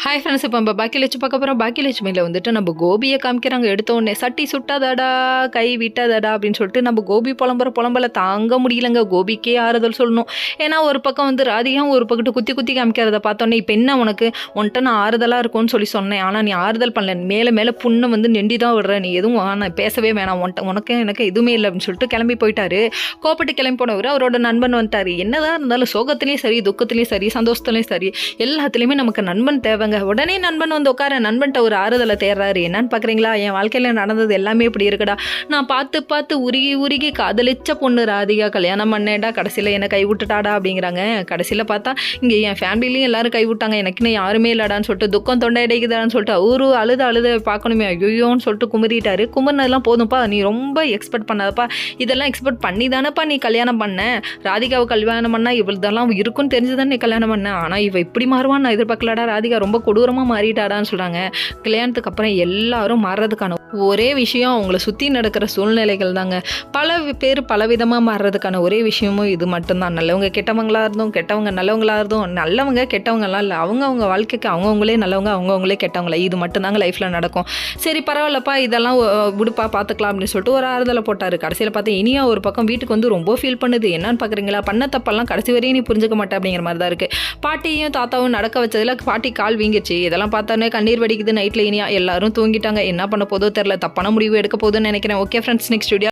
Hi friends, இப்போ நம்ம பாக்கியலட்சுமி பார்க்க போகிறோம். பாக்கியலட்சுமியில் வந்துட்டு நம்ம கோபியை காமிக்கிறாங்க. எடுத்த உடனே சட்டி சுட்டாதடா, கை விட்டாதடா அப்படின்னு சொல்லிட்டு நம்ம கோபி புலம்பலை தாங்க முடியலங்க. கோபிக்கே ஆறுதல் சொல்லணும். ஏன்னா ஒரு பக்கம் வந்து ராதிகாவும் ஒரு பக்கத்து குத்தி குத்தி காமிக்கிறத பார்த்தோன்னே, இப்போ என்ன உன்ட்ட நான் ஆறுதலாக இருக்கும்னு சொல்லி சொன்னேன், ஆனால் நீ ஆறுதல் பண்ணல, மேலே புண்ணை வந்து நெண்டி தான் விடுற, நீ எதுவும் நான் பேசவே வேணாம், உனக்கு எனக்கு எதுவுமே இல்லை அப்படின்னு சொல்லிட்டு கிளம்பி போயிட்டாரு. கோப்பட்டு கிளம்பி போனவர் அவரோட நண்பன் வந்துட்டார். என்னதான் இருந்தாலும் சோகத்துலேயும் சரி, துக்கத்துலேயும் சரி, சந்தோஷத்துலேயும் சரி, எல்லாத்துலேயுமே நமக்கு நண்பன் தேவைங்க. உடனே நண்பன் வந்து உட்கார நண்பன்ட்ட ஒரு ஆறுதலை தேடுறாரு. என்னன்னு பார்க்குறீங்களா, என் வாழ்க்கையில் நடந்தது எல்லாமே இப்படி இருக்குடா, நான் பார்த்து உருகி காதலிச்ச பொண்ணு ராதிகா கல்யாணம் பண்ணேடா, கடைசியில் என்னை கைவிட்டுட்டாடா அப்படிங்கிறாங்க. கடைசியில் பார்த்தா இங்கே என் ஃபேமிலிலையும் எல்லாரும் கைவிட்டாங்க, எனக்குன்னு யாருமே இல்லடான்னு சொல்லிட்டு துக்கம் தொண்டை அடைக்குதான்னு சொல்லிட்டு அவரு அழுத பார்க்கணுமே, ஐயோன்னு சொல்லிட்டு குமரிட்டாரு. குமரினதெல்லாம் போதும்ப்பா, நீ ரொம்ப எக்ஸ்பெக்ட் பண்ணாதப்பா, இதெல்லாம் எக்ஸ்பெக்ட் பண்ணி தானேப்பா நீ கல்யாணம் பண்ண, ராதிகாவை கல்யாணம் பண்ணா இவள்தெல்லாம் இருக்குன்னு தெரிஞ்சுதான் நீ கல்யாணம் பண்ண, ஆனால் இவ இப்படி மாறுவான்னு நான் எதிர்பார்க்கலடா, ராதிகா ரொம்ப கொடூரமாக மாறிட்டாடான்னு சொல்கிறாங்க. கல்யாணத்துக்கு அப்புறம் எல்லாரும் மாறுறதுக்கான ஒரே விஷயம் அவங்கள சுற்றி நடக்கிற சூழ்நிலைகள் தாங்க. பல பேர் பலவிதமாக மாறுறதுக்கான ஒரே விஷயமும் இது மட்டும்தான். நல்லவங்க கெட்டவங்களாக இருந்தும், கெட்டவங்க நல்லவங்களாக இருந்தும், நல்லவங்க கெட்டவங்கலாம் இல்லை, அவங்கவுங்க வாழ்க்கைக்கு அவங்கவுங்களே நல்லவங்க, அவங்கவுங்களே கெட்டவங்கள, இது மட்டும்தாங்க லைஃப்பில் நடக்கும். சரி பரவாயில்லப்பா, இதெல்லாம் விடுப்பா பார்த்துக்கலாம் அப்படின்னு சொல்லிட்டு ஒரு ஆறுதலை போட்டார். கடைசியில் பார்த்தா இனியா ஒரு பக்கம் வீட்டுக்கு வந்து ரொம்ப ஃபீல் பண்ணுது. என்னன்னு பார்க்குறீங்களா, பண்ண தப்பெல்லாம் கடைசி வரையும் நீ புரிஞ்சுக்க மாட்டேன் அப்படிங்கிற மாதிரி தான் இருக்குது. பாட்டியும் தாத்தாவும் நடக்க வச்சதில் பாட்டி கால் வீங்கிச்சு. இதெல்லாம் பார்த்தோன்னே கண்ணீர் வடிக்குது. நைட்டில் இனியா எல்லாரும் தூங்கிட்டாங்க. என்ன பண்ண போதோ தெரில, தப்பான முடிவு எடுக்க போதுன்னு நினைக்கிறேன். Okay friends, next video